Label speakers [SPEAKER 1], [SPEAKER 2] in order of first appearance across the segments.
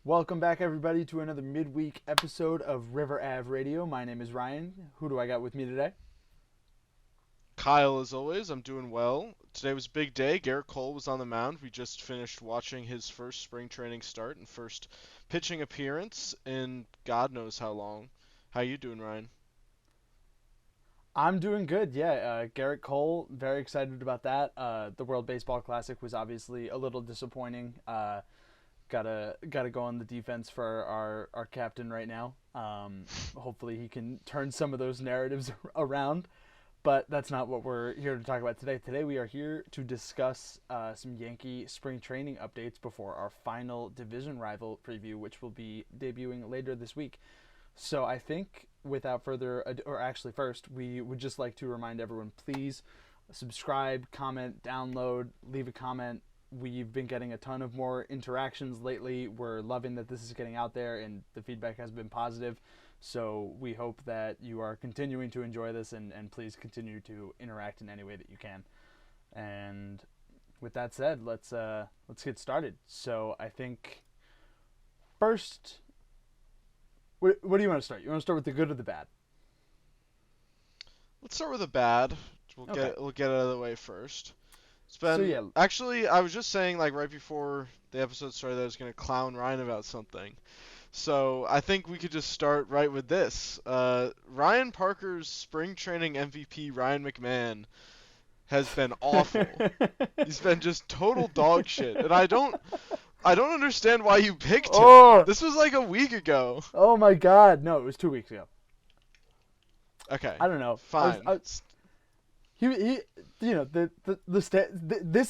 [SPEAKER 1] Welcome back, everybody, to another midweek episode of River Ave Radio. My name is Ryan. Who do I got with me today?
[SPEAKER 2] Kyle, as always, I'm doing well. Today was a big day. Gerrit Cole was on the mound. We just finished watching his first spring training start and first pitching appearance in God knows how long. How you doing, Ryan?
[SPEAKER 1] I'm doing good. Yeah, Gerrit Cole. Very excited about that. The World Baseball Classic was obviously a little disappointing. Gotta go on the defense for our captain right now. Hopefully he can turn some of those narratives around. But that's not what we're here to talk about today. Today we are here to discuss some Yankee spring training updates before our final division rival preview, which will be debuting later this week. So I think without further ado, or actually first, we would just like to remind everyone, please subscribe, comment, download, leave a comment. We've been getting a ton of more interactions lately. We're loving that this is getting out there and the feedback has been positive. So we hope that you are continuing to enjoy this and please continue to interact in any way that you can. And with that said, let's get started. So I think first, what do you want to start? You want to start with the good or the bad?
[SPEAKER 2] Let's start with the bad. We'll
[SPEAKER 1] Okay.
[SPEAKER 2] get it out of the way first. It's
[SPEAKER 1] So
[SPEAKER 2] been
[SPEAKER 1] yeah,
[SPEAKER 2] actually I was just saying like right before the episode started that I was gonna clown Ryan about something. So I think we could just start right with this. Ryan Parker's spring training MVP, Ryan McMahon, has been awful. He's been just total dog shit, and I don't understand why you picked him.
[SPEAKER 1] oh,
[SPEAKER 2] This was like a week ago.
[SPEAKER 1] oh my God! No, it was 2 weeks ago.
[SPEAKER 2] Okay,
[SPEAKER 1] I don't know.
[SPEAKER 2] fine.
[SPEAKER 1] He this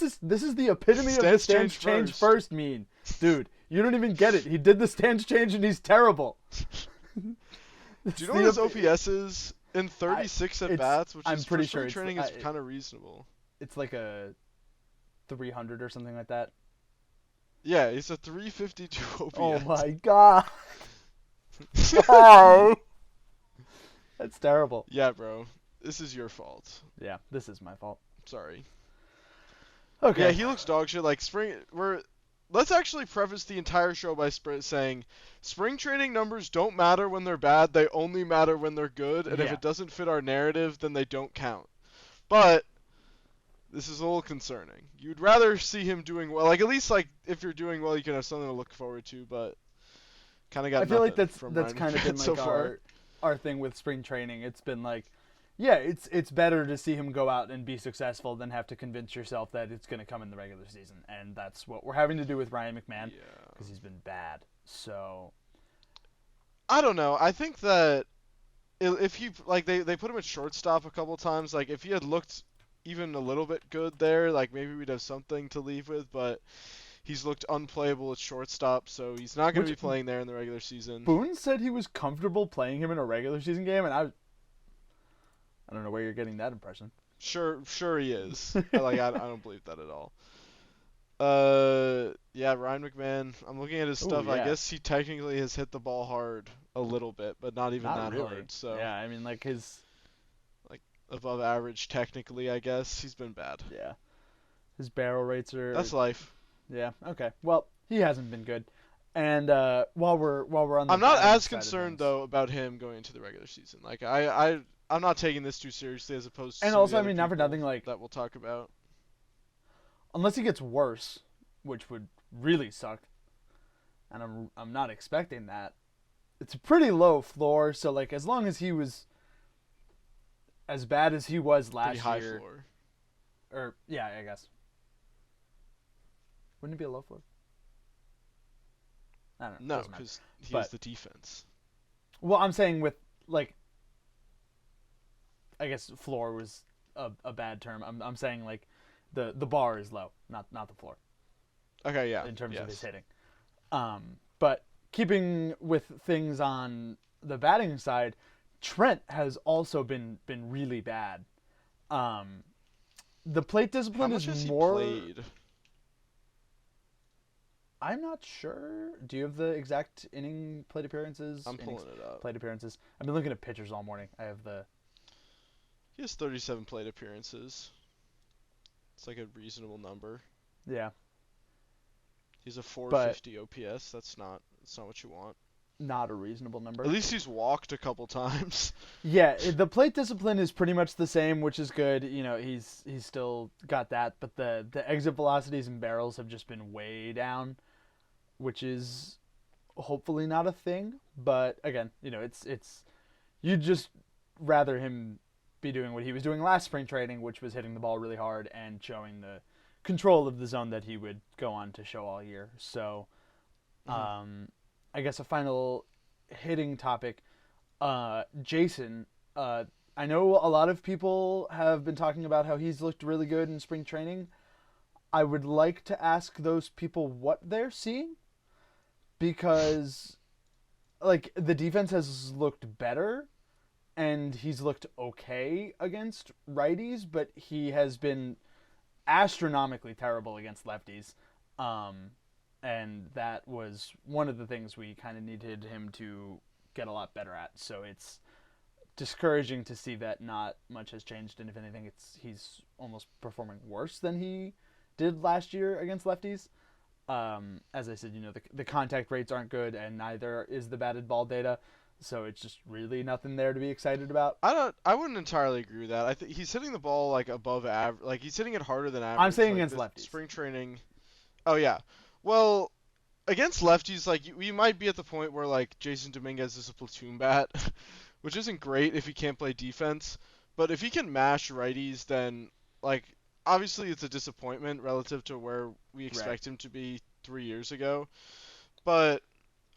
[SPEAKER 1] is the epitome of the
[SPEAKER 2] Stance
[SPEAKER 1] stance
[SPEAKER 2] changed
[SPEAKER 1] change
[SPEAKER 2] first.
[SPEAKER 1] first meme, dude. You don't even get it. He did the stance change and he's terrible.
[SPEAKER 2] Do
[SPEAKER 1] It's
[SPEAKER 2] you know what his
[SPEAKER 1] the
[SPEAKER 2] OPS is in
[SPEAKER 1] I
[SPEAKER 2] 36 at
[SPEAKER 1] it's
[SPEAKER 2] bats, which
[SPEAKER 1] I'm
[SPEAKER 2] is for
[SPEAKER 1] pretty sure
[SPEAKER 2] spring training is
[SPEAKER 1] I,
[SPEAKER 2] kind of reasonable.
[SPEAKER 1] it's like a 300 or something like that.
[SPEAKER 2] Yeah, he's a 352
[SPEAKER 1] Oh
[SPEAKER 2] OPS.
[SPEAKER 1] my God! Why? That's terrible.
[SPEAKER 2] Yeah, bro. This is your fault.
[SPEAKER 1] Yeah, this is my fault.
[SPEAKER 2] Sorry. Yeah,
[SPEAKER 1] Okay.
[SPEAKER 2] he looks dog shit. Like spring, let's actually preface the entire show by saying spring training numbers don't matter when they're bad. They only matter when they're good. And if
[SPEAKER 1] Yeah.
[SPEAKER 2] it doesn't fit our narrative, then they don't count. But this is a little concerning. You'd rather see him doing well. Like at least like if you're doing well, you can have something to look forward to. But kind of
[SPEAKER 1] I
[SPEAKER 2] got
[SPEAKER 1] feel like
[SPEAKER 2] nothing
[SPEAKER 1] that's
[SPEAKER 2] from
[SPEAKER 1] that's
[SPEAKER 2] Ryan
[SPEAKER 1] kind of
[SPEAKER 2] McMahon
[SPEAKER 1] been
[SPEAKER 2] so
[SPEAKER 1] like
[SPEAKER 2] far.
[SPEAKER 1] our thing with spring training. It's been like, yeah, it's better to see him go out and be successful than have to convince yourself that it's going to come in the regular season, and that's what we're having to do with Ryan McMahon
[SPEAKER 2] Yeah.
[SPEAKER 1] because he's been bad. So
[SPEAKER 2] I don't know. I think that if he like they put him at shortstop a couple times, like if he had looked even a little bit good there, like maybe we'd have something to leave with, but he's looked unplayable at shortstop, so he's not going to
[SPEAKER 1] which
[SPEAKER 2] be playing there in the regular season.
[SPEAKER 1] Boone said he was comfortable playing him in a regular season game, and I don't know where you're getting that impression.
[SPEAKER 2] Sure he is. I don't believe that at all. Yeah, Ryan McMahon. I'm looking at his
[SPEAKER 1] Oh
[SPEAKER 2] stuff. I
[SPEAKER 1] yeah,
[SPEAKER 2] guess he technically has hit the ball hard a little bit, but not even
[SPEAKER 1] not
[SPEAKER 2] that
[SPEAKER 1] really.
[SPEAKER 2] hard. So,
[SPEAKER 1] Yeah, I mean like his
[SPEAKER 2] like above average technically, I guess. He's been bad.
[SPEAKER 1] yeah his barrel rates are
[SPEAKER 2] That's life.
[SPEAKER 1] yeah okay. Well, he hasn't been good. And while we're on the
[SPEAKER 2] I'm not
[SPEAKER 1] batting
[SPEAKER 2] as
[SPEAKER 1] side of
[SPEAKER 2] concerned
[SPEAKER 1] things,
[SPEAKER 2] though about him going into the regular season. Like I'm not taking this too seriously as opposed to
[SPEAKER 1] and
[SPEAKER 2] some of
[SPEAKER 1] also
[SPEAKER 2] the
[SPEAKER 1] I
[SPEAKER 2] other
[SPEAKER 1] mean not for
[SPEAKER 2] people
[SPEAKER 1] nothing, like
[SPEAKER 2] that we'll talk about.
[SPEAKER 1] unless he gets worse, which would really suck, and I'm not expecting that. It's a pretty low floor, so like as long as he was as bad as he was
[SPEAKER 2] Pretty
[SPEAKER 1] last
[SPEAKER 2] high
[SPEAKER 1] year,
[SPEAKER 2] floor.
[SPEAKER 1] or yeah, I guess wouldn't it be a low floor? I don't know,
[SPEAKER 2] No,
[SPEAKER 1] doesn't matter.
[SPEAKER 2] because he has
[SPEAKER 1] But
[SPEAKER 2] the defense.
[SPEAKER 1] well, I'm saying with like I guess floor was a bad term. I'm saying like the bar is low, not the floor
[SPEAKER 2] Okay, yeah,
[SPEAKER 1] in terms of his
[SPEAKER 2] yes.
[SPEAKER 1] hitting. But keeping with things on the batting side, Trent has also been really bad. Um, the plate
[SPEAKER 2] How
[SPEAKER 1] discipline
[SPEAKER 2] much
[SPEAKER 1] is
[SPEAKER 2] has he
[SPEAKER 1] more.
[SPEAKER 2] played?
[SPEAKER 1] I'm not sure. Do you have the exact inning plate appearances?
[SPEAKER 2] I'm
[SPEAKER 1] Innings
[SPEAKER 2] pulling it up.
[SPEAKER 1] plate appearances. I've been looking at pitchers all morning. I have the
[SPEAKER 2] He has 37 plate appearances. It's like a reasonable number.
[SPEAKER 1] yeah.
[SPEAKER 2] He's a
[SPEAKER 1] but
[SPEAKER 2] 450 OPS. That's not what you want.
[SPEAKER 1] not a reasonable
[SPEAKER 2] At
[SPEAKER 1] number.
[SPEAKER 2] least he's walked a couple times.
[SPEAKER 1] Yeah, the plate discipline is pretty much the same, which is good. He's still got that, but the exit velocities and barrels have just been way down, which is hopefully not a thing. But again, it's you'd just rather him be doing what he was doing last spring training, which was hitting the ball really hard and showing the control of the zone that he would go on to show all year. So,
[SPEAKER 2] Mhm.
[SPEAKER 1] um, I guess a final hitting topic. Jason, uh, I know a lot of people have been talking about how he's looked really good in spring training. I would like to ask those people what they're seeing because, like, the defense has looked better and he's looked okay against righties, but he has been astronomically terrible against lefties. Um, and that was one of the things we kind of needed him to get a lot better at. So it's discouraging to see that not much has changed, and if anything, he's almost performing worse than he did last year against lefties. As I said, the contact rates aren't good, and neither is the batted ball data. So it's just really nothing there to be excited about.
[SPEAKER 2] I wouldn't entirely agree with that. I think he's hitting the ball like above average. Like he's hitting it harder than
[SPEAKER 1] I'm
[SPEAKER 2] average.
[SPEAKER 1] saying
[SPEAKER 2] Like
[SPEAKER 1] against
[SPEAKER 2] the
[SPEAKER 1] lefties.
[SPEAKER 2] spring training. Oh yeah. Well, against lefties, like we might be at the point where like Jason Dominguez is a platoon bat, which isn't great if he can't play defense. But if he can mash righties, then like obviously it's a disappointment relative to where we
[SPEAKER 1] Right.
[SPEAKER 2] expect him to be 3 years ago. But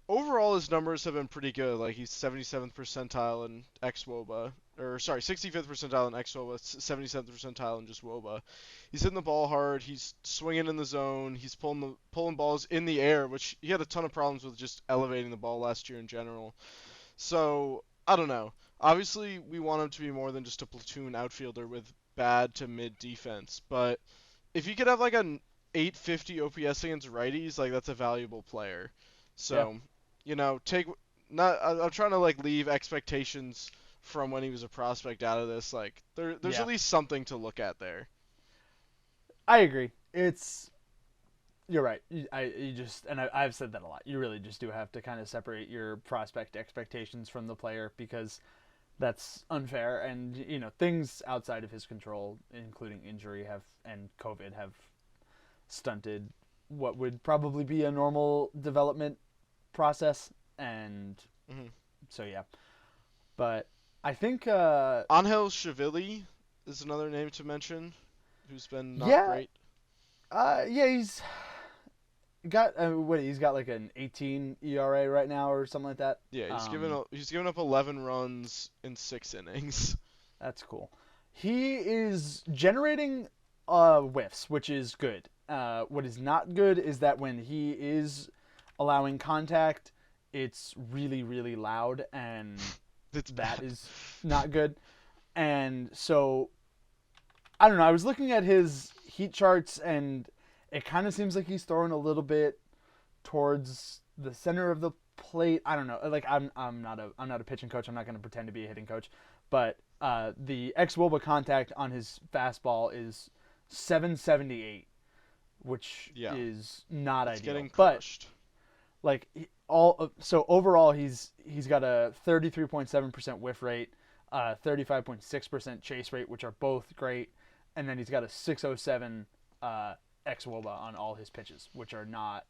[SPEAKER 2] overall his numbers have been pretty good. Like he's 77th percentile in xWOBA, or sorry, 65th percentile in xWOBA, 77th percentile in just WOBA. He's hitting the ball hard. He's swinging in the zone. He's pulling balls in the air, which he had a ton of problems with just elevating the ball last year in general. So I don't know. Obviously, we want him to be more than just a platoon outfielder with bad to mid defense, but if you could have like an 850 OPS against righties, like that's a valuable player.
[SPEAKER 1] Yeah.
[SPEAKER 2] So, take not. I'm trying to like leave expectations from when he was a prospect out of this. Like there's
[SPEAKER 1] Yeah.
[SPEAKER 2] at least something to look at there.
[SPEAKER 1] I agree. You're right. You just and I've said that a lot. You really just do have to kind of separate your prospect expectations from the player because that's unfair. And things outside of his control, including injury, have and COVID have stunted what would probably be a normal development process. And
[SPEAKER 2] Hmm.
[SPEAKER 1] so yeah, but I think
[SPEAKER 2] Angel Shavili is another name to mention, who's been not
[SPEAKER 1] yeah,
[SPEAKER 2] great.
[SPEAKER 1] yeah, he's got like an 18 ERA right now or something like that.
[SPEAKER 2] Yeah, he's given up 11 runs in 6 innings.
[SPEAKER 1] That's cool. He is generating whiffs, which is good. What is not good is that when he is allowing contact, it's really, really loud, and
[SPEAKER 2] It's
[SPEAKER 1] that
[SPEAKER 2] bad.
[SPEAKER 1] is not good. And so, I don't know. I was looking at his heat charts, and it kind of seems like he's throwing a little bit towards the center of the plate. I don't know. Like I'm not a pitching coach. I'm not going to pretend to be a hitting coach, but the ex Woba contact on his fastball is 778, which
[SPEAKER 2] Yeah,
[SPEAKER 1] is not
[SPEAKER 2] it's
[SPEAKER 1] ideal.
[SPEAKER 2] getting
[SPEAKER 1] But
[SPEAKER 2] crushed.
[SPEAKER 1] like all so overall he's got a 33.7% whiff rate, 35.6% chase rate, which are both great, and then he's got a 607 ex Woba on all his pitches, which is not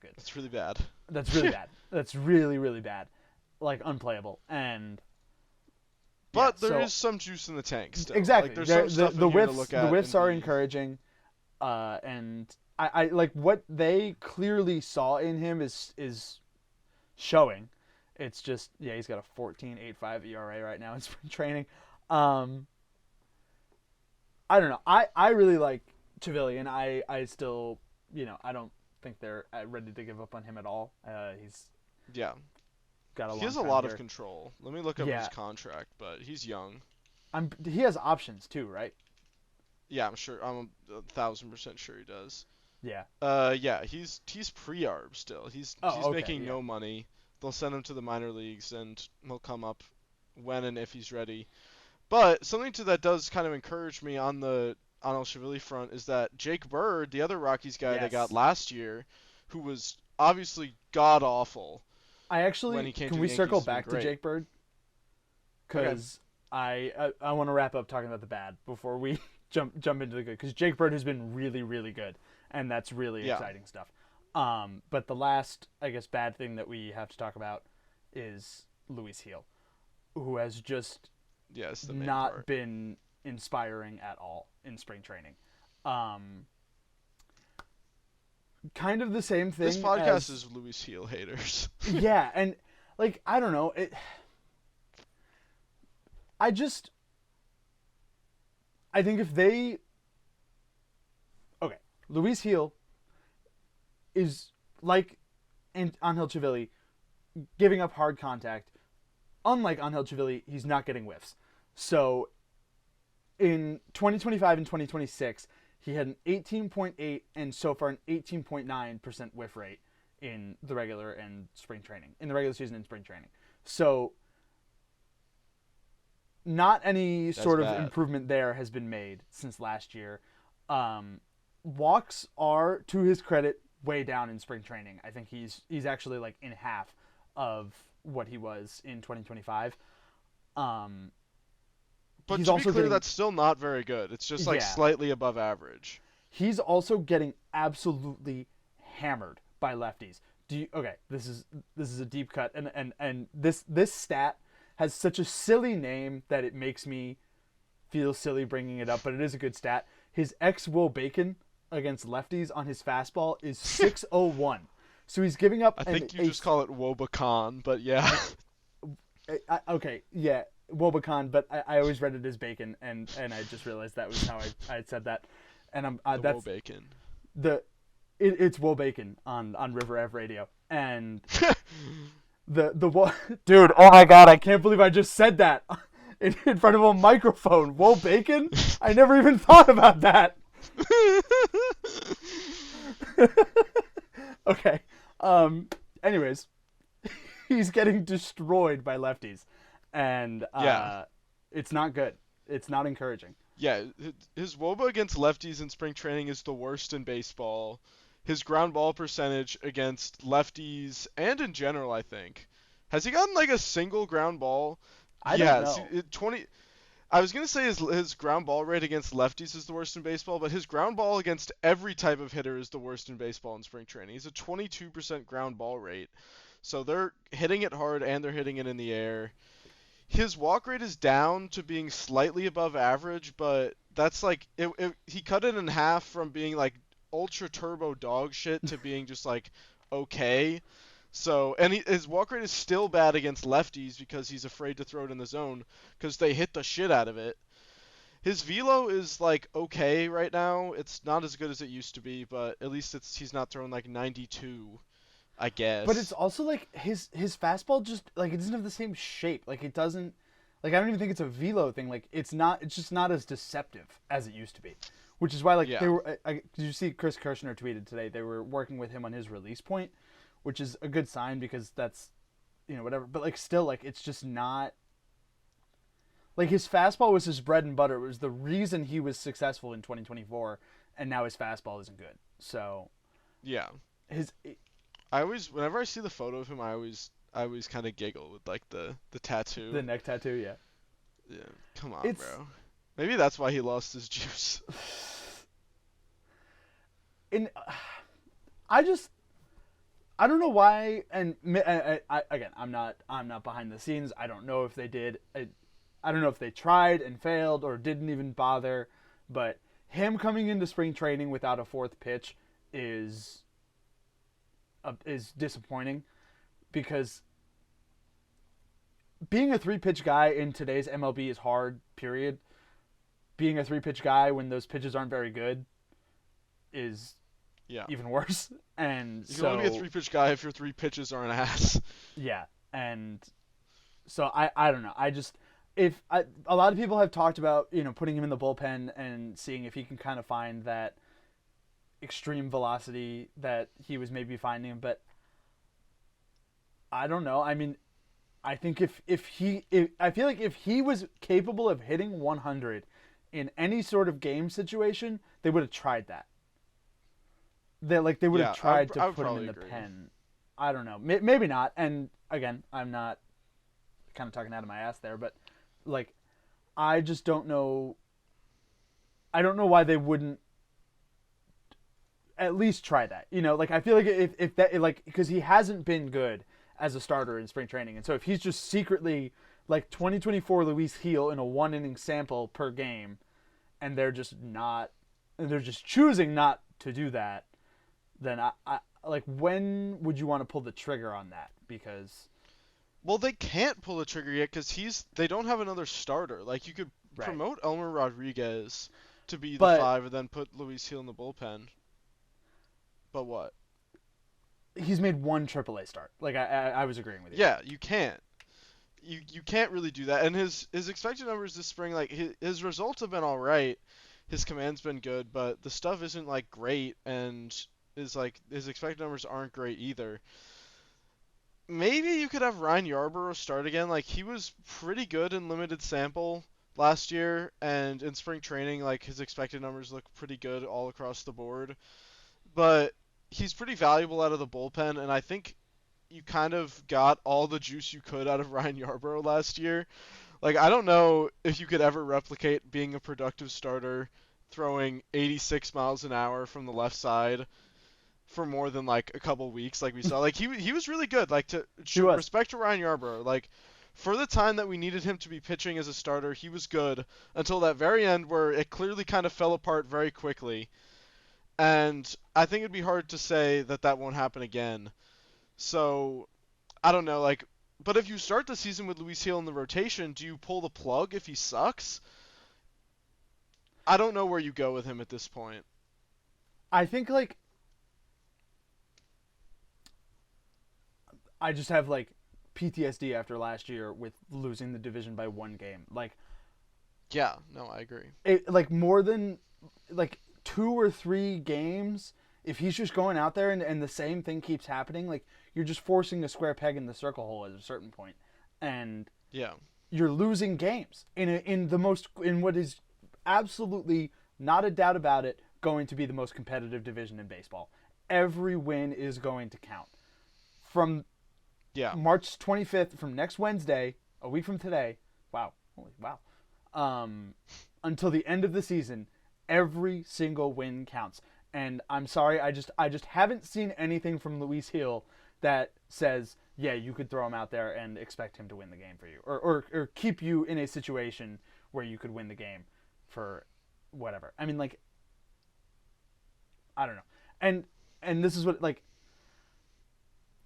[SPEAKER 1] good.
[SPEAKER 2] It's really bad.
[SPEAKER 1] That's really bad. That's really, really bad. Like unplayable. And yeah,
[SPEAKER 2] But there
[SPEAKER 1] so
[SPEAKER 2] is some juice in the tank still. Like
[SPEAKER 1] exactly.
[SPEAKER 2] there's some stuff in
[SPEAKER 1] The
[SPEAKER 2] here to
[SPEAKER 1] whiffs
[SPEAKER 2] look at and
[SPEAKER 1] are
[SPEAKER 2] be.
[SPEAKER 1] encouraging. And I like what they clearly saw in him is showing. It's just he's got a 14.85 ERA right now in spring training. Um I don't know. I really like Chavilian. I still, I don't think they're ready to give up on him at all. He's
[SPEAKER 2] Yeah,
[SPEAKER 1] got a
[SPEAKER 2] he
[SPEAKER 1] long
[SPEAKER 2] has a
[SPEAKER 1] time
[SPEAKER 2] lot of
[SPEAKER 1] here.
[SPEAKER 2] control. Let me look up his
[SPEAKER 1] Yeah,
[SPEAKER 2] contract, but he's young.
[SPEAKER 1] he has options too, right?
[SPEAKER 2] Yeah, I'm sure. I'm 1,000% sure he does.
[SPEAKER 1] Yeah.
[SPEAKER 2] Yeah, he's pre-arb still. He's
[SPEAKER 1] Oh, okay.
[SPEAKER 2] making
[SPEAKER 1] Yeah.
[SPEAKER 2] no money. They'll send him to the minor leagues, and he'll come up when and if he's ready. But something to that does kind of encourage me on the Anhel front is that Jake Bird, the other Rockies guy they got
[SPEAKER 1] Yes.
[SPEAKER 2] last year, who was obviously god awful when he came
[SPEAKER 1] Can
[SPEAKER 2] to
[SPEAKER 1] we
[SPEAKER 2] the Yankees,
[SPEAKER 1] circle
[SPEAKER 2] has been
[SPEAKER 1] back to
[SPEAKER 2] great.
[SPEAKER 1] Jake Bird?
[SPEAKER 2] Okay.
[SPEAKER 1] Because I want to wrap up talking about the bad before we jump into the good. Because Jake Bird has been really, really good, and that's really
[SPEAKER 2] Yeah.
[SPEAKER 1] exciting stuff. But the last, I guess, bad thing that we have to talk about is Luis Heel, who has just
[SPEAKER 2] Yeah, it's the main
[SPEAKER 1] not
[SPEAKER 2] part.
[SPEAKER 1] been inspiring at all in spring training. Um, Kind of the same
[SPEAKER 2] This
[SPEAKER 1] thing
[SPEAKER 2] podcast
[SPEAKER 1] as
[SPEAKER 2] is Luis Heel haters.
[SPEAKER 1] yeah, and like I don't know, I just I think if they okay, Luis Heel is like Angel Chivilli giving up hard contact. Unlike Angel Chivilli, he's not getting whiffs. So in 2025 and 2026, he had an 18.8 and so far an 18.9% whiff rate in the regular and spring training, in the regular season and spring training. So not any
[SPEAKER 2] That's
[SPEAKER 1] sort of
[SPEAKER 2] bad.
[SPEAKER 1] improvement there has been made since last year. Walks are, to his credit, way down in spring training. I think he's actually like in half of what he was in 2025. Um,
[SPEAKER 2] But
[SPEAKER 1] he's
[SPEAKER 2] to be
[SPEAKER 1] also
[SPEAKER 2] clear,
[SPEAKER 1] getting
[SPEAKER 2] that's still not very good. It's just like
[SPEAKER 1] yeah,
[SPEAKER 2] slightly above average.
[SPEAKER 1] he's also getting absolutely hammered by lefties. Okay? This is a deep cut, and this stat has such a silly name that it makes me feel silly bringing it up, but it is a good stat. His ex Will Bacon against lefties on his fastball is 601. So he's giving up
[SPEAKER 2] I think you just call it Wobacan, but yeah.
[SPEAKER 1] okay, yeah, Wobacan, but I always read it as Bacon, and I just realized that was how I had said that, and I'm
[SPEAKER 2] The
[SPEAKER 1] that's
[SPEAKER 2] Wobacon.
[SPEAKER 1] the it's Will Bacon on River F Radio, and the dude, oh my god, I can't believe I just said that in front of a microphone. Will Bacon? I never even thought about that. Okay. Anyways, he's getting destroyed by lefties, and
[SPEAKER 2] Yeah.
[SPEAKER 1] it's not good. It's not encouraging.
[SPEAKER 2] Yeah, his WOBA against lefties in spring training is the worst in baseball. His ground ball percentage against lefties and in general, I think. Has he gotten like a single ground ball?
[SPEAKER 1] I don't
[SPEAKER 2] Yeah, see,
[SPEAKER 1] know.
[SPEAKER 2] 20. I was gonna say his ground ball rate against lefties is the worst in baseball, but his ground ball against every type of hitter is the worst in baseball in spring training. He's a 22% ground ball rate, so they're hitting it hard and they're hitting it in the air. His walk rate is down to being slightly above average, but that's like he cut it in half from being like ultra turbo dog shit to being just like okay. So and his walk rate is still bad against lefties because he's afraid to throw it in the zone because they hit the shit out of it. His velo is like okay right now. It's not as good as it used to be, but at least he's not throwing like 92, I
[SPEAKER 1] But it's
[SPEAKER 2] guess.
[SPEAKER 1] also like his fastball just like it doesn't have the same shape. Like it doesn't like I don't even think it's a velo thing. Like it's just not as deceptive as it used to be. Which is why like they
[SPEAKER 2] Yeah.
[SPEAKER 1] were did you see Chris Kirshner tweeted today they were working with him on his release point, which is a good sign because that's whatever. But like still like it's just not like his fastball was his bread and butter. It was the reason he was successful in 2024 and now his fastball isn't good. So
[SPEAKER 2] Yeah.
[SPEAKER 1] his
[SPEAKER 2] I always, whenever I see the photo of him, I always kind of giggle with like the
[SPEAKER 1] the
[SPEAKER 2] tattoo.
[SPEAKER 1] neck tattoo, yeah.
[SPEAKER 2] Yeah, come on,
[SPEAKER 1] It's
[SPEAKER 2] bro. Maybe that's why he lost his juice.
[SPEAKER 1] in I just I don't know why, and again, I'm not behind the scenes. I don't know if they did. I don't know if they tried and failed or didn't even bother. But him coming into spring training without a fourth pitch is is disappointing because being a three pitch guy in today's MLB is hard. Period. Being a three pitch guy when those pitches aren't very good is
[SPEAKER 2] Yeah,
[SPEAKER 1] even worse. And
[SPEAKER 2] you can only be a
[SPEAKER 1] so
[SPEAKER 2] three pitch guy if your three pitches are an ass.
[SPEAKER 1] yeah, and so I don't know. I just if a lot of people have talked about putting him in the bullpen and seeing if he can kind of find that extreme velocity that he was maybe finding, but I don't know. I mean, I think if I feel like if he was capable of hitting 100 in any sort of game situation, they would have tried that. They would have
[SPEAKER 2] Yeah, I would
[SPEAKER 1] tried to
[SPEAKER 2] I would
[SPEAKER 1] put him in
[SPEAKER 2] probably
[SPEAKER 1] the
[SPEAKER 2] agree.
[SPEAKER 1] pen. I don't know. Maybe not. And again, I'm not kind of talking out of my ass there, but like I just don't know. I don't know why they wouldn't at least try that. Like I feel like if that like because he hasn't been good as a starter in spring training, and so if he's just secretly like 2024 Luis Heel in a 1 inning sample per game, and they're just choosing not to do that, then I like when would you want to pull the trigger on that? Because
[SPEAKER 2] Well, they can't pull the trigger yet because they don't have another starter. Like you could
[SPEAKER 1] right,
[SPEAKER 2] promote Elmer Rodriguez to be the
[SPEAKER 1] but
[SPEAKER 2] 5 and then put Luis Heel in the bullpen. But what?
[SPEAKER 1] he's made one AAA start. Like I was agreeing with you.
[SPEAKER 2] Yeah, you can't. You can't really do that. And his expected numbers this spring, like his results have been all right. His command's been good, but the stuff isn't like great, and his expected numbers aren't great either. Maybe you could have Ryan Yarbrough start again. Like he was pretty good in limited sample last year, and in spring training, like his expected numbers look pretty good all across the board. But he's pretty valuable out of the bullpen, and I think you kind of got all the juice you could out of Ryan Yarbrough last year. Like I don't know if you could ever replicate being a productive starter throwing 86 miles an hour from the left side for more than like a couple weeks like we saw. Like he was really good. Like to
[SPEAKER 1] He was.
[SPEAKER 2] respect to Ryan Yarbrough. Like for the time that we needed him to be pitching as a starter, he was good until that very end where it clearly kind of fell apart very quickly. And I think it'd be hard to say that that won't happen again. So I don't know, like, but if you start the season with Luis Hill in the rotation, do you pull the plug if he sucks? I don't know where you go with him at this point.
[SPEAKER 1] I think like I just have like PTSD after last year with losing the division by 1 game.
[SPEAKER 2] Yeah, no, I agree.
[SPEAKER 1] Like more than like 2 or 3 games. If he's just going out there and the same thing keeps happening, like you're just forcing a square peg in the circle hole at a certain point, and
[SPEAKER 2] Yeah.
[SPEAKER 1] you're losing games in what is absolutely not a doubt about it going to be the most competitive division in baseball. Every win is going to count. From
[SPEAKER 2] Yeah.
[SPEAKER 1] March 25th, from next Wednesday, a week from today, wow, holy wow, until the end of the season, every single win counts. And I'm sorry, I just haven't seen anything from Luis Hill that says, yeah, you could throw him out there and expect him to win the game for you, or keep you in a situation where you could win the game for whatever. I mean, like, I don't know. And this is what like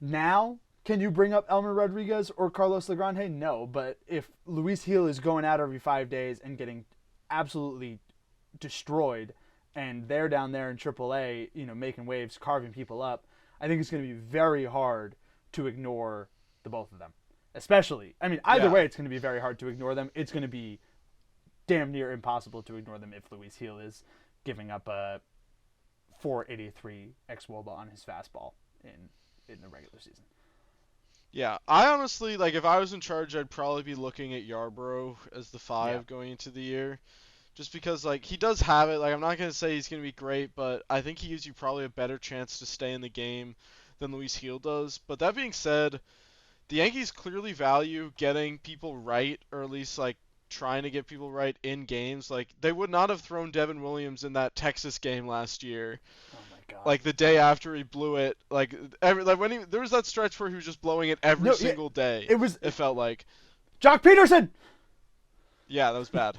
[SPEAKER 1] now, can you bring up Elmer Rodriguez or Carlos Legrand? No, but if Luis Hill is going out every 5 days and getting absolutely destroyed, and they're down there in AAA, making waves, carving people up, I think it's going to be very hard to ignore the both of them. Especially, I mean, either
[SPEAKER 2] Yeah.
[SPEAKER 1] way, it's going to be very hard to ignore them. It's going to be damn near impossible to ignore them if Luis Hill is giving up a 483 ex Woba on his fastball in the regular season.
[SPEAKER 2] Yeah. I honestly, like, if I was in charge, I'd probably be looking at Yarbrough as the
[SPEAKER 1] Yeah.
[SPEAKER 2] 5 going into the year. Just because, like, he does have it. Like, I'm not going to say he's going to be great, but I think he gives you probably a better chance to stay in the game than Luis Hill does. But that being said, the Yankees clearly value getting people right, or at least like trying to get people right in games. Like they would not have thrown Devin Williams in that Texas game last year.
[SPEAKER 1] Oh my god.
[SPEAKER 2] Like the day after he blew it, like when there was that stretch where he was just blowing it every
[SPEAKER 1] No, yeah,
[SPEAKER 2] single day.
[SPEAKER 1] it was
[SPEAKER 2] It felt like,
[SPEAKER 1] Jock Peterson.
[SPEAKER 2] yeah, that was bad.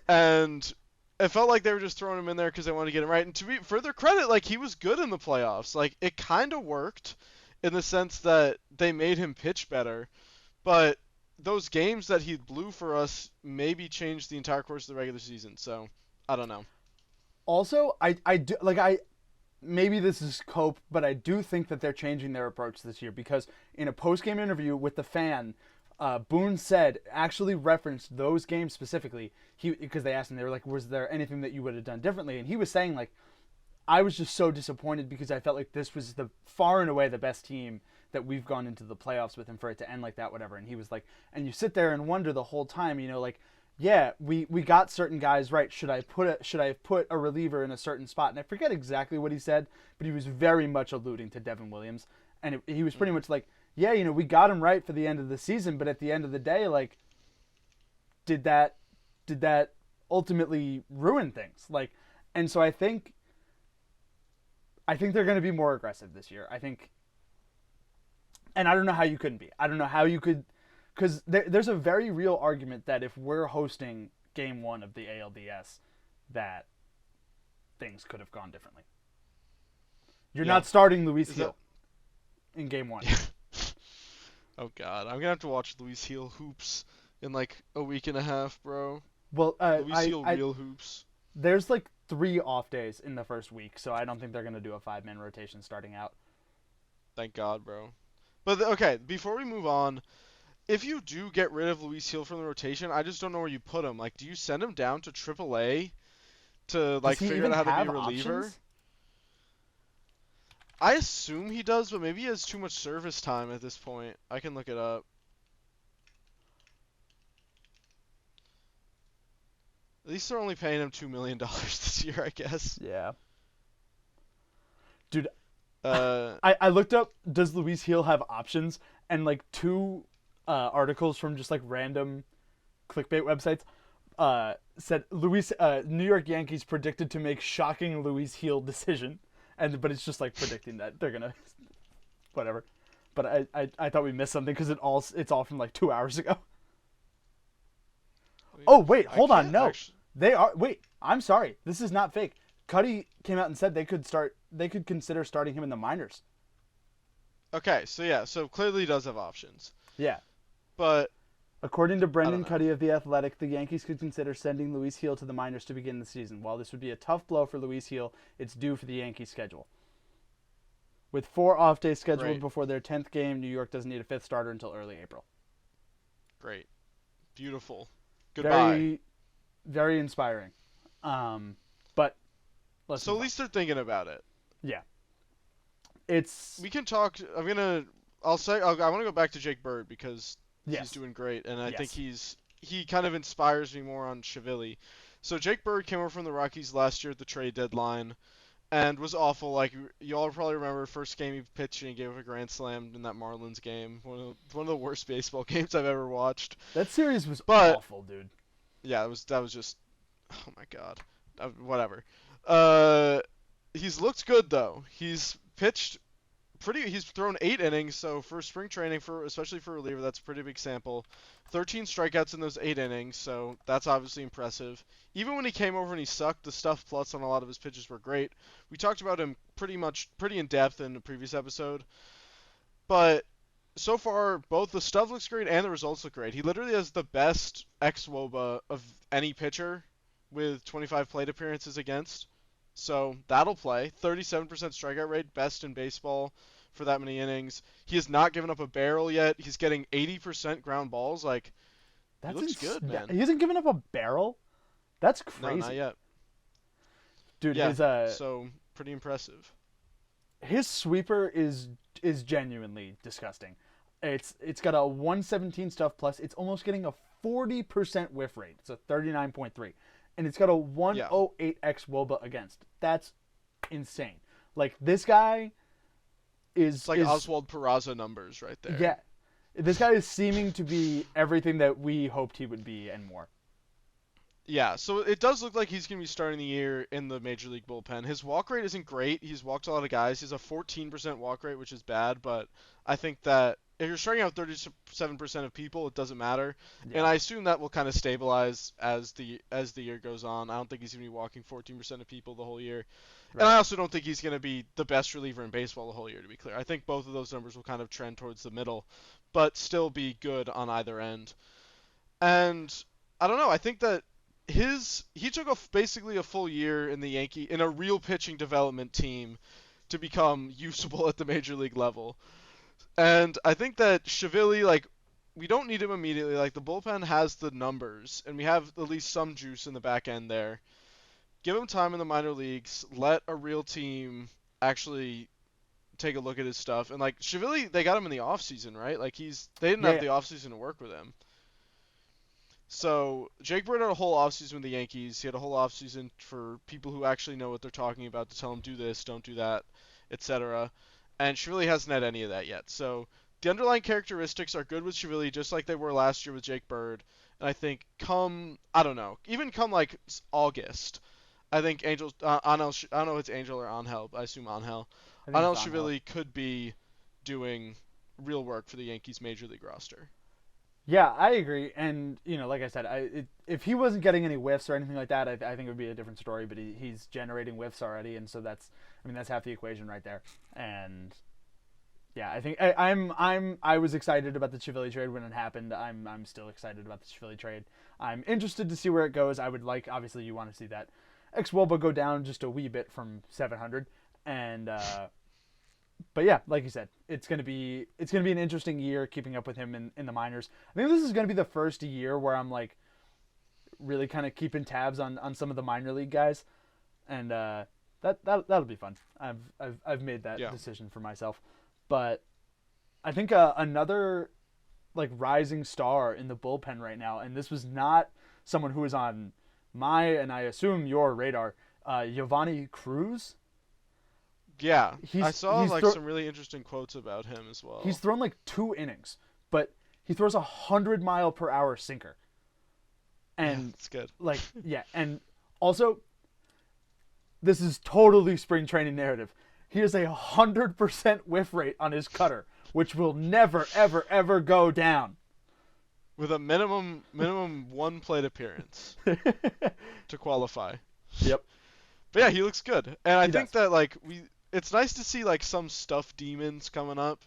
[SPEAKER 2] And it felt like they were just throwing him in there because they wanted to get him right. And to be for their credit, like he was good in the playoffs. Like it kind of worked in the sense that they made him pitch better. But those games that he blew for us maybe changed the entire course of the regular season. So I don't know.
[SPEAKER 1] Also, I do like I maybe this is cope, but I do think that they're changing their approach this year because in a post game interview with the fan, Boone actually referenced those games specifically. Because they asked him, they were like, "Was there anything that you would have done differently?" And he was saying like, "I was just so disappointed because I felt like this was the far and away the best team that we've gone into the playoffs with, and for it to end like that, whatever." And he was like, "And you sit there and wonder the whole time, like." yeah, we got certain guys right. Should I have put a reliever in a certain spot? And I forget exactly what he said, but he was very much alluding to Devin Williams, and he was pretty
[SPEAKER 2] Mm.
[SPEAKER 1] much like, yeah, we got him right for the end of the season, but at the end of the day, like, did that did that ultimately ruin things? Like, and so I think they're going to be more aggressive this year. I think, and I don't know how you couldn't be. I don't know how you could, because there's a very real argument that if we're hosting Game One of the ALDS, that things could have gone differently. You're
[SPEAKER 2] Yeah.
[SPEAKER 1] not starting Luis
[SPEAKER 2] Is that?
[SPEAKER 1] Heel in Game One.
[SPEAKER 2] Oh God, I'm gonna have to watch Luis Heel hoops in like a week and a half, bro.
[SPEAKER 1] Well,
[SPEAKER 2] Luis Heel real hoops.
[SPEAKER 1] there's like 3 off days in the first week, so I don't think they're gonna do a 5-man rotation starting out.
[SPEAKER 2] Thank God, bro. But okay, before we move on, if you do get rid of Luis Heel from the rotation, I just don't know where you put him. Like, do you send him down to AAA to
[SPEAKER 1] Does
[SPEAKER 2] like
[SPEAKER 1] he
[SPEAKER 2] figure out
[SPEAKER 1] even
[SPEAKER 2] how to be
[SPEAKER 1] have
[SPEAKER 2] a reliever?
[SPEAKER 1] options?
[SPEAKER 2] I assume he does, but maybe he has too much service time at this point. I can look it up. At least they're only paying him $2 million this year, I guess.
[SPEAKER 1] Yeah, dude.
[SPEAKER 2] Uh,
[SPEAKER 1] I looked up does Luis Heel have options, and like two articles from just like random clickbait websites said New York Yankees predicted to make shocking Luis Heel decision, but it's just like predicting that they're gonna whatever. But I thought we missed something because it's all from like 2 hours ago. Oh wait,
[SPEAKER 2] I
[SPEAKER 1] hold on,
[SPEAKER 2] can't
[SPEAKER 1] no,
[SPEAKER 2] actually.
[SPEAKER 1] they are. Wait, I'm sorry, this is not fake. Cuddy came out and said they could consider starting him in the minors.
[SPEAKER 2] Okay, so yeah, so clearly he does have options,
[SPEAKER 1] Yeah.
[SPEAKER 2] but
[SPEAKER 1] According to
[SPEAKER 2] I don't
[SPEAKER 1] Brendan
[SPEAKER 2] know.
[SPEAKER 1] Cuddy of The Athletic, the Yankees could consider sending Luis Heel to the minors to begin the season. While this would be a tough blow for Luis Heel, it's due for the Yankees' schedule. With 4 off days scheduled
[SPEAKER 2] Great,
[SPEAKER 1] before their 10th game, New York doesn't need a fifth starter until early April.
[SPEAKER 2] great, beautiful. Goodbye.
[SPEAKER 1] Very, very inspiring. But let's
[SPEAKER 2] So at
[SPEAKER 1] move on.
[SPEAKER 2] least they're thinking about it.
[SPEAKER 1] Yeah, it's
[SPEAKER 2] We can talk. I'm gonna. I'll say. I want to go back to Jake Bird because he's
[SPEAKER 1] yes,
[SPEAKER 2] doing great, and I think
[SPEAKER 1] yes.
[SPEAKER 2] he kind of inspires me more on Chivilli. So Jake Bird came over from the Rockies last year at the trade deadline and was awful. Like you all probably remember, first game he pitched and he gave up a grand slam in that Marlins game. One of the worst baseball games I've ever watched.
[SPEAKER 1] That series was
[SPEAKER 2] But
[SPEAKER 1] awful, dude.
[SPEAKER 2] yeah, that was just. Oh my God. Whatever. Uh, he's looked good though. He's thrown 8 innings, so for spring training, for especially for a reliever, that's a pretty big sample. 13 strikeouts in those 8 innings, so that's obviously impressive. Even when he came over and he sucked, the stuff plus on a lot of his pitches were great. We talked about him pretty in depth in the previous episode, but so far both the stuff looks great and the results look great. He literally has the best xWOBA of any pitcher with 25 plate appearances against. So that'll play. 37% strikeout rate, best in baseball for that many innings. He has not given up a barrel yet. He's getting 80% ground balls. Like, he looks good, man.
[SPEAKER 1] He hasn't given up a barrel. That's
[SPEAKER 2] No, not
[SPEAKER 1] crazy,
[SPEAKER 2] yet.
[SPEAKER 1] dude.
[SPEAKER 2] Yeah, so pretty impressive.
[SPEAKER 1] His sweeper is genuinely disgusting. It's got a 117 stuff plus. It's almost getting a 40% whiff rate. It's a 39.3, and it's got a
[SPEAKER 2] Yeah,
[SPEAKER 1] 108x woba against. That's insane. Like this guy
[SPEAKER 2] it's
[SPEAKER 1] is
[SPEAKER 2] like
[SPEAKER 1] is
[SPEAKER 2] Oswald Peraza numbers right there.
[SPEAKER 1] yeah. This guy is seeming to be everything that we hoped he would be and more.
[SPEAKER 2] Yeah, so it does look like he's going to be starting the year in the Major League bullpen. His walk rate isn't great. He's walked a lot of guys. He's a 14% walk rate, which is bad, but I think that if you're striking out 37% of people, it doesn't matter. And
[SPEAKER 1] Yeah.
[SPEAKER 2] I assume that will kind of stabilize as the year goes on. I don't think he's going to be walking 14% of people the whole year. And
[SPEAKER 1] Right.
[SPEAKER 2] I also don't think he's going to be the best reliever in baseball the whole year, to be clear. I think both of those numbers will kind of trend towards the middle, but still be good on either end. And I don't know. I think that he took basically a full year in the Yankee in a real pitching development team to become usable at the major league level. And I think that Chivilli, like, we don't need him immediately. Like, the bullpen has the numbers, and we have at least some juice in the back end there. Give him time in the minor leagues. Let a real team actually take a look at his stuff. And like Chivilli, they got him in the off season, right? Like they didn't have
[SPEAKER 1] Yeah.
[SPEAKER 2] the off season to work with him. So Jake Bird had a whole offseason with the Yankees. He had a whole offseason for people who actually know what they're talking about to tell him do this, don't do that, etc. And Shively hasn't had any of that yet. So the underlying characteristics are good with Shively, just like they were last year with Jake Bird. And I think I don't know, even come like August, I think I don't know if it's Angel or Angel, but I assume Angel.
[SPEAKER 1] I think it's
[SPEAKER 2] Angel
[SPEAKER 1] on help.
[SPEAKER 2] Shively could be doing real work for the Yankees major league roster.
[SPEAKER 1] Yeah, I agree. And like I said, if he wasn't getting any whiffs or anything like that, I think it would be a different story. But he's generating whiffs already, and so that's half the equation right there. And yeah, I think I was excited about the Chivilli trade when it happened. I'm still excited about the Chivilli trade. I'm interested to see where it goes. I would like, obviously you want to see that ex Woba go down just a wee bit from 700, and but yeah, like you said, it's gonna be an interesting year keeping up with him in the minors. I think this is gonna be the first year where I'm like really kind of keeping tabs on some of the minor league guys, and that'll be fun. I've made that
[SPEAKER 2] Yeah.
[SPEAKER 1] decision for myself, but I think another like rising star in the bullpen right now, and this was not someone who was on my and I assume your radar. Giovanni Cruz.
[SPEAKER 2] Yeah, I
[SPEAKER 1] He's
[SPEAKER 2] saw
[SPEAKER 1] he's
[SPEAKER 2] like
[SPEAKER 1] thro-
[SPEAKER 2] some really interesting quotes about him as
[SPEAKER 1] he's
[SPEAKER 2] well.
[SPEAKER 1] thrown like 2 innings, but he throws 100-mile-per-hour sinker,
[SPEAKER 2] Yeah,
[SPEAKER 1] and
[SPEAKER 2] that's good.
[SPEAKER 1] like yeah, and also this is totally spring training narrative. He has 100% whiff rate on his cutter, which will never ever ever go down.
[SPEAKER 2] With a minimum one plate appearance to qualify.
[SPEAKER 1] Yep,
[SPEAKER 2] But yeah, he looks good. And I
[SPEAKER 1] he
[SPEAKER 2] think
[SPEAKER 1] does.
[SPEAKER 2] that like it's nice to see like some stuff demons coming up.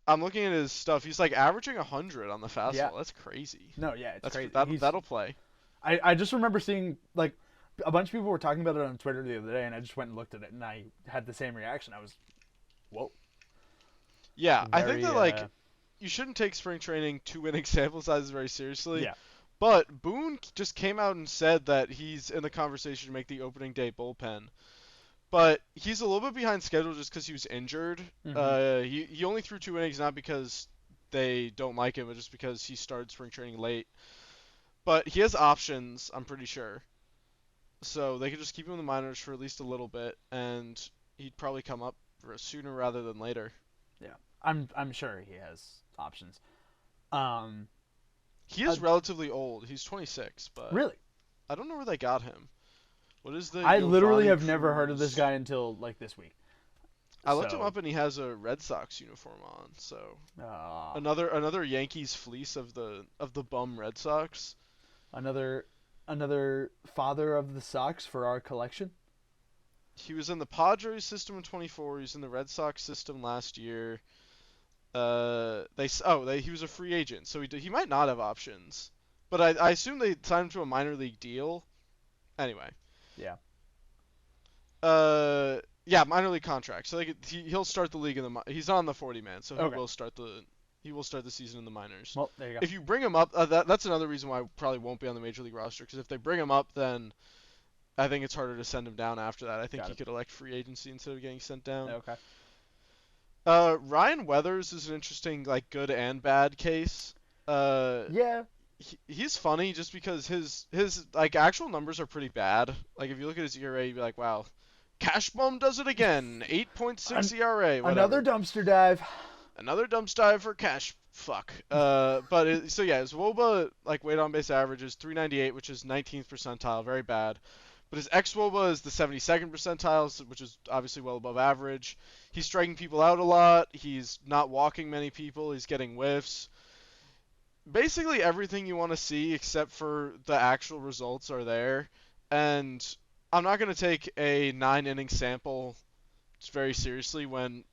[SPEAKER 2] I'm looking at his stuff. He's like averaging 100 on the
[SPEAKER 1] Yeah,
[SPEAKER 2] fastball. That's crazy.
[SPEAKER 1] no, yeah, it's
[SPEAKER 2] That's
[SPEAKER 1] crazy.
[SPEAKER 2] that'll play.
[SPEAKER 1] I just remember seeing like a bunch of people were talking about it on Twitter the other day, and I just went and looked at it, and I had the same reaction. I was, whoa,
[SPEAKER 2] Yeah, I think that
[SPEAKER 1] very
[SPEAKER 2] like you shouldn't take spring training 2 inning sample sizes very seriously.
[SPEAKER 1] yeah,
[SPEAKER 2] But Boone just came out and said that he's in the conversation to make the opening day bullpen. But he's a little bit behind schedule just because he was injured.
[SPEAKER 1] mm-hmm.
[SPEAKER 2] He only threw 2 innings, not because they don't like him, but just because he started spring training late. But he has options, I'm pretty sure. So they could just keep him in the minors for at least a little bit, and he'd probably come up sooner rather than later.
[SPEAKER 1] Yeah, I'm sure he has options. Um,
[SPEAKER 2] He
[SPEAKER 1] uh,
[SPEAKER 2] is relatively old. He's 26, but
[SPEAKER 1] really,
[SPEAKER 2] I don't know where they got him. What is the
[SPEAKER 1] I literally
[SPEAKER 2] Giovanni
[SPEAKER 1] have never heard of this
[SPEAKER 2] Cruz?
[SPEAKER 1] guy until like this week.
[SPEAKER 2] I looked him
[SPEAKER 1] So,
[SPEAKER 2] up and he has a Red Sox uniform on. So
[SPEAKER 1] uh,
[SPEAKER 2] another Yankees fleece of the bum Red Sox.
[SPEAKER 1] another another father of the Sox for our collection.
[SPEAKER 2] He was in the Padres system in 24. He was in the Red Sox system last year. He was a free agent, so he might not have options. But I assume they signed him to a minor league deal. Anyway,
[SPEAKER 1] Yeah.
[SPEAKER 2] yeah, minor league contract. So he'll start the league in the he's on the 40 man, so
[SPEAKER 1] Okay.
[SPEAKER 2] he will start the season in the minors.
[SPEAKER 1] Well, there you go.
[SPEAKER 2] If you bring him up, that's another reason why I probably won't be on the major league roster. Because if they bring him up, then I think it's harder to send him down after that. I think
[SPEAKER 1] Got
[SPEAKER 2] he
[SPEAKER 1] it.
[SPEAKER 2] could elect free agency instead of getting sent down.
[SPEAKER 1] Okay.
[SPEAKER 2] Ryan Weathers is an interesting, like, good and bad case. Uh,
[SPEAKER 1] Yeah.
[SPEAKER 2] he's funny just because his like actual numbers are pretty bad. Like if you look at his ERA, you'd be like, wow, Cash Bum does it again. 8.6
[SPEAKER 1] An-
[SPEAKER 2] ERA,
[SPEAKER 1] another
[SPEAKER 2] whatever.
[SPEAKER 1] dumpster dive.
[SPEAKER 2] Another dump dive for Cash. Fuck. So yeah, his WOBA like weight on base average is 398, which is 19th percentile, very bad. But his xWOBA is the 72nd percentile, which is obviously well above average. He's striking people out a lot. He's not walking many people. He's getting whiffs. Basically everything you want to see except for the actual results are there. And I'm not going to take a 9 inning sample very seriously when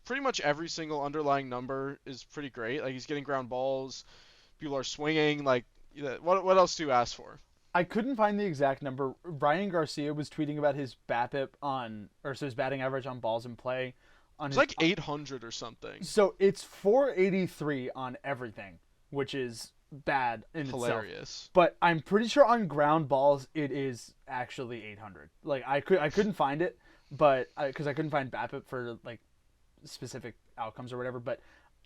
[SPEAKER 2] pretty much every single underlying number is pretty great. Like he's getting ground balls, people are swinging. Like what else do you ask for?
[SPEAKER 1] I couldn't find the exact number. Ryan Garcia was tweeting about his BABIP so his batting average on balls in play on
[SPEAKER 2] It's
[SPEAKER 1] his.
[SPEAKER 2] like 800 or something.
[SPEAKER 1] So it's 483 on everything, which is bad in itself.
[SPEAKER 2] Hilarious.
[SPEAKER 1] But I'm pretty sure on ground balls it is actually 800. Like I couldn't find it, but because I couldn't find BABIP for like specific outcomes or whatever. But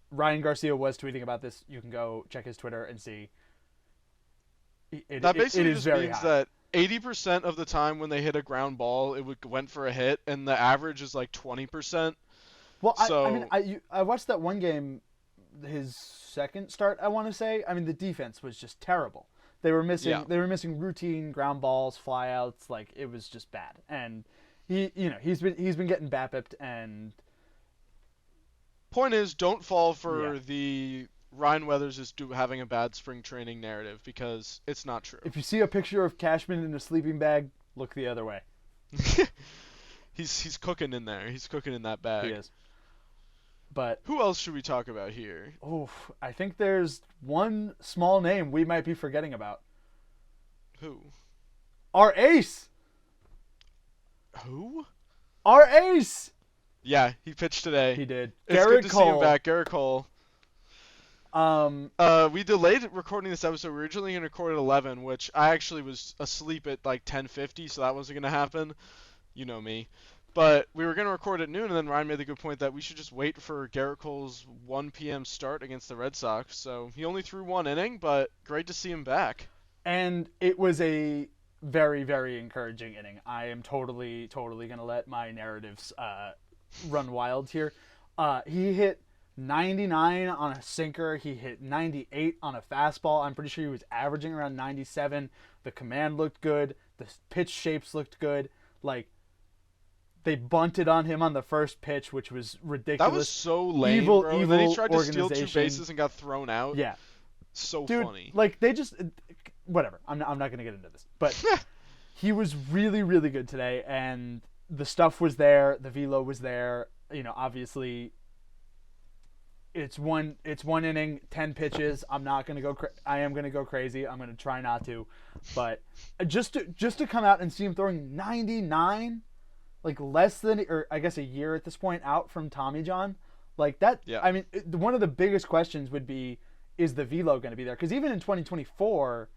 [SPEAKER 1] Ryan Garcia was tweeting about this. You can go check his Twitter and see.
[SPEAKER 2] That
[SPEAKER 1] It
[SPEAKER 2] basically
[SPEAKER 1] is
[SPEAKER 2] just
[SPEAKER 1] very
[SPEAKER 2] means
[SPEAKER 1] high.
[SPEAKER 2] that 80% of the time when they hit a ground ball, went for a hit, and the average is like 20%.
[SPEAKER 1] Well, I mean,
[SPEAKER 2] So
[SPEAKER 1] I watched that one game, his second start, I want to say. I mean, the defense was just terrible.
[SPEAKER 2] yeah.
[SPEAKER 1] They were missing routine ground balls, flyouts. Like it was just bad. And he's been getting BAPIP'd, and
[SPEAKER 2] Point is, don't fall
[SPEAKER 1] yeah.
[SPEAKER 2] for the Ryan Weathers is having a bad spring training narrative because it's not true.
[SPEAKER 1] If you see a picture of Cashman in a sleeping bag, look the other way.
[SPEAKER 2] He's cooking in there. He's cooking in that
[SPEAKER 1] He
[SPEAKER 2] bag.
[SPEAKER 1] is. But
[SPEAKER 2] Who else should we talk about here?
[SPEAKER 1] I think there's one small name we might be forgetting about.
[SPEAKER 2] Who?
[SPEAKER 1] Our ace.
[SPEAKER 2] Who?
[SPEAKER 1] Our ace.
[SPEAKER 2] Yeah, he pitched today.
[SPEAKER 1] He did.
[SPEAKER 2] It's good
[SPEAKER 1] Gerrit
[SPEAKER 2] to see him
[SPEAKER 1] Cole.
[SPEAKER 2] back, Gerrit Cole.
[SPEAKER 1] Um,
[SPEAKER 2] We delayed recording this episode. We were originally going to record at 11, which I actually was asleep at like 10:50, so that wasn't going to happen. You know me. But we were going to record at noon, and then Ryan made the good point that we should just wait for Gerrit Cole's 1 p.m. start against the Red Sox. So he only threw 1 inning, but great to see him back.
[SPEAKER 1] and it was a very, very encouraging inning. I am totally going to let my narratives run wild here. He hit 99 on a sinker. He hit 98 on a fastball. I'm pretty sure he was averaging around 97. The command looked good. The pitch shapes looked good. Like, they bunted on him on the first pitch, which was ridiculous.
[SPEAKER 2] That was so lame,
[SPEAKER 1] evil,
[SPEAKER 2] bro.
[SPEAKER 1] evil
[SPEAKER 2] And then he tried to steal 2
[SPEAKER 1] organization.
[SPEAKER 2] bases and got thrown out.
[SPEAKER 1] Yeah,
[SPEAKER 2] So
[SPEAKER 1] dude.
[SPEAKER 2] funny.
[SPEAKER 1] Like they just whatever. I'm not gonna get into this, but he was really, really good today, and the stuff was there. The velo was there. You know, obviously, it's one inning, 10 pitches. I'm not gonna go. I am gonna go crazy. I'm gonna try not to, but just to come out and see him throwing 99. Like less than, or I guess a year at this point out from Tommy John, like that.
[SPEAKER 2] Yeah.
[SPEAKER 1] I mean, one of the biggest questions would be, is the velo going to be there? Because even in 2024,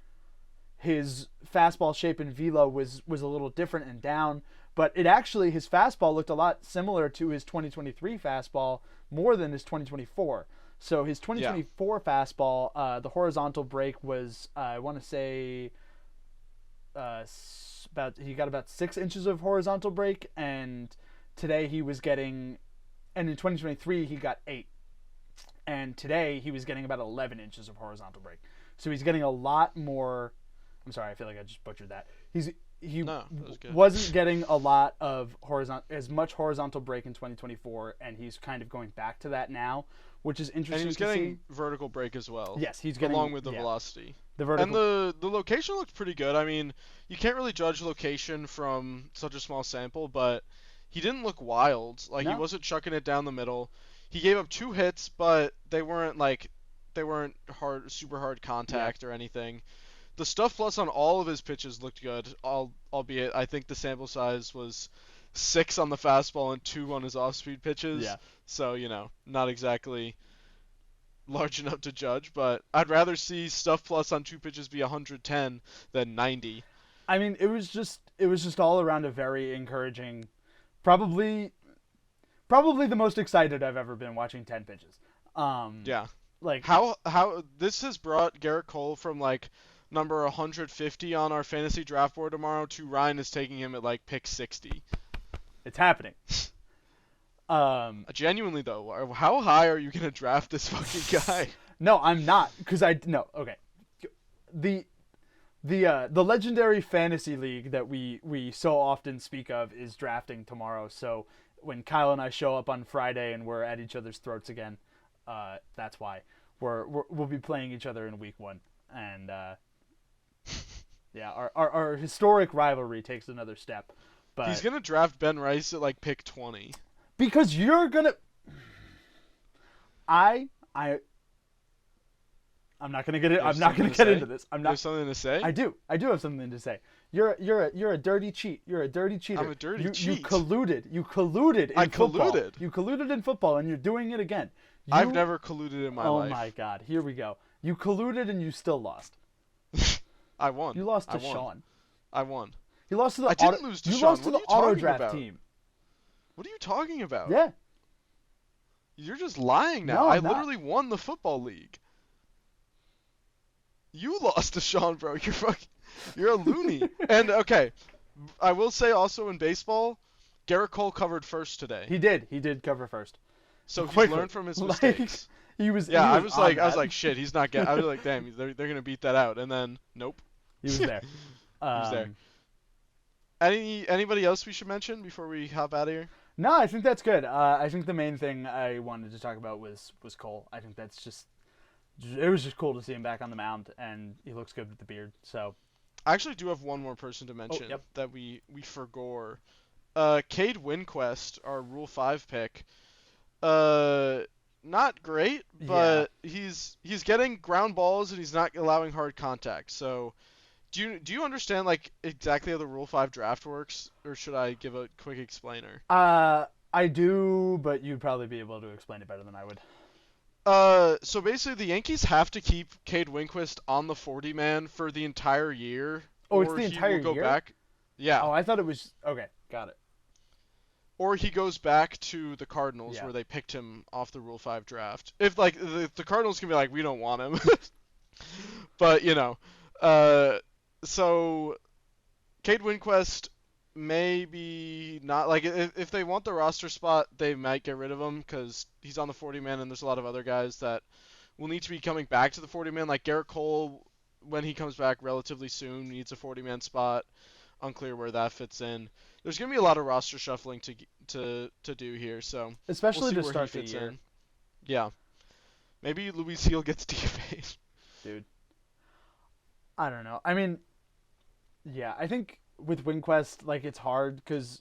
[SPEAKER 1] his fastball shape and velo was a little different and down, but it actually his fastball looked a lot similar to his 2023 fastball more than his 2024. So his 2024 fastball, the horizontal break was I want to say. He got about 6 inches of horizontal break, and today he was getting, and in 2023 he got 8, and today he was getting about 11 inches of horizontal break. So he's getting a lot more. I'm sorry, I feel like I just butchered that.
[SPEAKER 2] No, that was good.
[SPEAKER 1] Wasn't getting a lot of as much horizontal break in 2024, and he's kind of going back to that now, which is interesting.
[SPEAKER 2] And he was
[SPEAKER 1] to
[SPEAKER 2] getting
[SPEAKER 1] see.
[SPEAKER 2] vertical break as well.
[SPEAKER 1] Yes, he's getting
[SPEAKER 2] along with the velocity.
[SPEAKER 1] The vertical.
[SPEAKER 2] And the location looked pretty good. I mean, you can't really judge location from such a small sample, but he didn't look wild. Like he wasn't chucking it down the middle. He gave up 2 hits, but they weren't super hard contact or anything. The stuff plus on all of his pitches looked good, albeit I think the sample size was 6 on the fastball and 2 on his off-speed pitches.
[SPEAKER 1] Yeah.
[SPEAKER 2] So, not exactly large enough to judge, but I'd rather see stuff plus on 2 pitches be 110 than 90.
[SPEAKER 1] I mean, it was just all around a very encouraging, probably the most excited I've ever been watching 10 pitches.
[SPEAKER 2] Yeah.
[SPEAKER 1] Like
[SPEAKER 2] how this has brought Gerrit Cole from like number 150 on our fantasy draft board tomorrow to Ryan is taking him at like pick 60.
[SPEAKER 1] It's happening.
[SPEAKER 2] Genuinely though, how high are you gonna draft this fucking guy?
[SPEAKER 1] No, I'm not, because okay. The legendary fantasy league that we so often speak of is drafting tomorrow. So when Kyle and I show up on Friday and we're at each other's throats again, that's why we'll be playing each other in week 1, and yeah, our historic rivalry takes another step. But
[SPEAKER 2] he's gonna draft Ben Rice at like pick 20.
[SPEAKER 1] Because you're gonna. I'm not gonna get it. I'm not gonna get into this. I'm not.
[SPEAKER 2] You have something to say?
[SPEAKER 1] I do have something to say. You're a dirty cheat. You're a dirty cheater.
[SPEAKER 2] I'm a dirty cheat.
[SPEAKER 1] You colluded. You colluded in football.
[SPEAKER 2] Colluded.
[SPEAKER 1] You colluded in football, and you're doing it again.
[SPEAKER 2] I've never colluded in my life.
[SPEAKER 1] Oh my God! Here we go. You colluded and you still lost.
[SPEAKER 2] I won.
[SPEAKER 1] You lost to Sean.
[SPEAKER 2] I won.
[SPEAKER 1] You lost to the.
[SPEAKER 2] I didn't lose to Sean.
[SPEAKER 1] You lost to
[SPEAKER 2] What
[SPEAKER 1] the
[SPEAKER 2] are you
[SPEAKER 1] auto
[SPEAKER 2] talking
[SPEAKER 1] draft
[SPEAKER 2] about?
[SPEAKER 1] team.
[SPEAKER 2] What are you talking about?
[SPEAKER 1] Yeah.
[SPEAKER 2] You're just lying now.
[SPEAKER 1] No,
[SPEAKER 2] I
[SPEAKER 1] I'm not.
[SPEAKER 2] literally won the football league. You lost to Sean, bro. You're a loony. And okay, I will say also in baseball, Gerrit Cole covered first today.
[SPEAKER 1] He did. He did cover first.
[SPEAKER 2] So he's
[SPEAKER 1] Quickly.
[SPEAKER 2] learned from his
[SPEAKER 1] Like,
[SPEAKER 2] mistakes.
[SPEAKER 1] he was
[SPEAKER 2] Yeah,
[SPEAKER 1] on
[SPEAKER 2] I was
[SPEAKER 1] that.
[SPEAKER 2] like, shit, he's not getting. I was like, damn, they're gonna beat that out, and then nope,
[SPEAKER 1] He was there.
[SPEAKER 2] he was there.
[SPEAKER 1] Um,
[SPEAKER 2] Anybody else we should mention before we hop out of here?
[SPEAKER 1] no, I think that's good. I think the main thing I wanted to talk about was Cole. I think that's just it was just cool to see him back on the mound, and he looks good with the beard. So
[SPEAKER 2] I actually do have one more person to mention
[SPEAKER 1] yep.
[SPEAKER 2] that we forgore. Cade Winquest, our Rule 5 pick. Not great, but he's getting ground balls and he's not allowing hard contact. So, do you understand like exactly how the Rule 5 draft works, or should I give a quick explainer?
[SPEAKER 1] I do, but you'd probably be able to explain it better than I would.
[SPEAKER 2] So basically the Yankees have to keep Cade Winquist on the 40-man for the entire year,
[SPEAKER 1] Oh, it's
[SPEAKER 2] or
[SPEAKER 1] the
[SPEAKER 2] he
[SPEAKER 1] entire
[SPEAKER 2] will go
[SPEAKER 1] year?
[SPEAKER 2] back. Yeah.
[SPEAKER 1] Oh, I thought it was okay. Got it.
[SPEAKER 2] Or he goes back to the Cardinals
[SPEAKER 1] Yeah.
[SPEAKER 2] where they picked him off the Rule 5 draft. If like the Cardinals can be like, we don't want him. But, so Cade Winquest maybe not like if they want the roster spot, they might get rid of him because he's on the 40-man and there's a lot of other guys that will need to be coming back to the 40-man. Like Gerrit Cole, when he comes back relatively soon, needs a 40-man spot. Unclear where that fits in. There's gonna be a lot of roster shuffling to do here, so
[SPEAKER 1] Especially
[SPEAKER 2] we'll see
[SPEAKER 1] to
[SPEAKER 2] where
[SPEAKER 1] start
[SPEAKER 2] he
[SPEAKER 1] the
[SPEAKER 2] fits
[SPEAKER 1] year.
[SPEAKER 2] in. Yeah, maybe Luis Heel gets DFA'd.
[SPEAKER 1] Dude. I don't know. I mean, yeah, I think with Winquest, like, it's hard because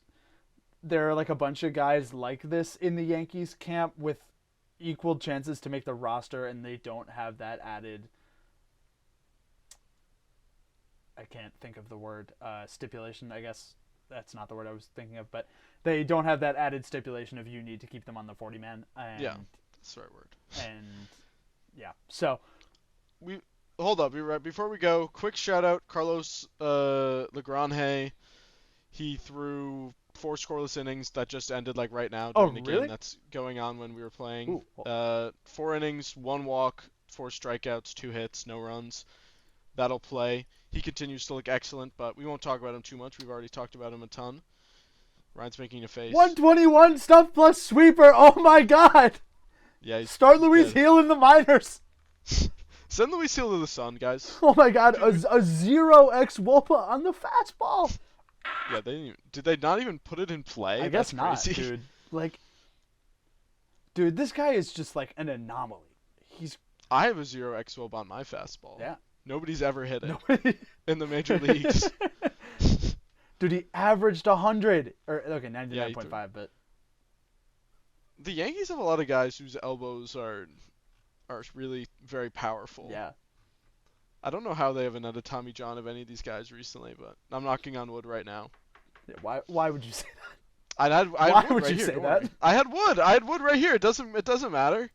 [SPEAKER 1] there are like a bunch of guys like this in the Yankees camp with equal chances to make the roster, and they don't have that added. I can't think of the word stipulation. I guess that's not the word I was thinking of, but they don't have that added stipulation of you need to keep them on the 40-man.
[SPEAKER 2] Yeah, that's the right word.
[SPEAKER 1] And yeah, so
[SPEAKER 2] we hold up. Before we go, quick shout out Carlos Legrand. He threw 4 scoreless innings that just ended like right now during the game that's going on when we were playing.
[SPEAKER 1] Ooh.
[SPEAKER 2] 4 innings, 1 walk, 4 strikeouts, 2 hits, no runs. That'll play. He continues to look excellent, but we won't talk about him too much. We've already talked about him a ton. Ryan's making a face.
[SPEAKER 1] 121 stuff plus sweeper. Oh my god.
[SPEAKER 2] Yeah.
[SPEAKER 1] Start Luis Heel in the minors.
[SPEAKER 2] Send Luis Heel to the sun, guys.
[SPEAKER 1] Oh my god, a 0x Wopa on the fastball.
[SPEAKER 2] Yeah, did they not even put it in play?
[SPEAKER 1] I guess
[SPEAKER 2] That's crazy.
[SPEAKER 1] not, dude. Like, dude, this guy is just like an anomaly.
[SPEAKER 2] I have a 0x Wopa on my fastball.
[SPEAKER 1] Yeah.
[SPEAKER 2] Nobody's ever hit it in the major leagues.
[SPEAKER 1] Dude, he averaged 100. Or, okay, 99.5, but...
[SPEAKER 2] The Yankees have a lot of guys whose elbows are really very powerful.
[SPEAKER 1] Yeah.
[SPEAKER 2] I don't know how they haven't had a Tommy John of any of these guys recently, but I'm knocking on wood right now.
[SPEAKER 1] Yeah, why would you say
[SPEAKER 2] that?
[SPEAKER 1] Why would you say that?
[SPEAKER 2] I had wood. I had wood right here. It doesn't matter.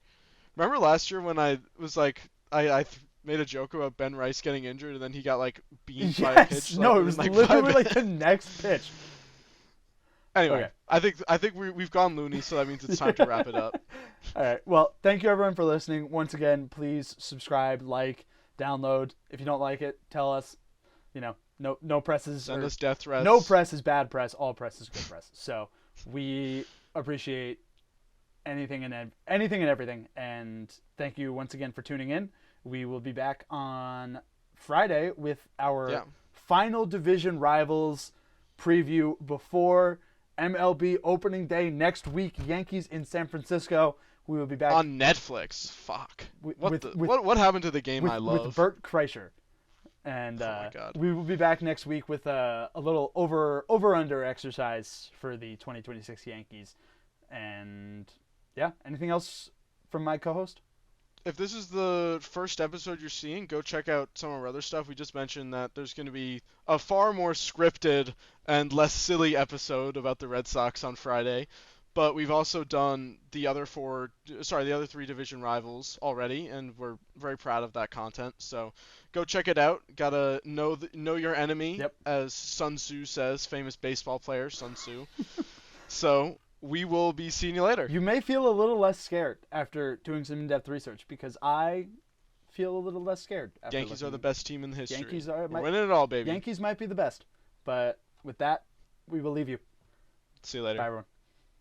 [SPEAKER 2] Remember last year when I was like I made a joke about Ben Rice getting injured and then he got like beamed by a pitch.
[SPEAKER 1] No, it was like literally like the next pitch.
[SPEAKER 2] Anyway,
[SPEAKER 1] okay.
[SPEAKER 2] I think we've gone loony, so that means it's time to wrap it up.
[SPEAKER 1] All right. Well, thank you everyone for listening. Once again, please subscribe, like, download. If you don't like it, tell us. No presses.
[SPEAKER 2] Send us death threats.
[SPEAKER 1] No press is bad press. All press is good press. So we appreciate anything and everything. And thank you once again for tuning in. We will be back on Friday with our final division rivals preview before MLB opening day next week. Yankees in San Francisco. We will be back
[SPEAKER 2] on Netflix. Fuck. What happened to the game I love?
[SPEAKER 1] With Bert Kreischer. And we will be back next week with a little over-under exercise for the 2026 Yankees. And yeah, anything else from my co-host?
[SPEAKER 2] If this is the first episode you're seeing, go check out some of our other stuff. We just mentioned that there's going to be a far more scripted and less silly episode about the Red Sox on Friday. But we've also done the other 3 division rivals already, and we're very proud of that content. So go check it out. Gotta know your enemy, as Sun Tzu says, famous baseball player Sun Tzu. So we will be seeing you later.
[SPEAKER 1] You may feel a little less scared after doing some in-depth research, because I feel a little less scared. After
[SPEAKER 2] Yankees are the
[SPEAKER 1] looking.
[SPEAKER 2] best team in history.
[SPEAKER 1] Yankees
[SPEAKER 2] We're winning it all, baby.
[SPEAKER 1] Yankees might be the best, but with that, we will leave you.
[SPEAKER 2] See you later.
[SPEAKER 1] Bye, everyone.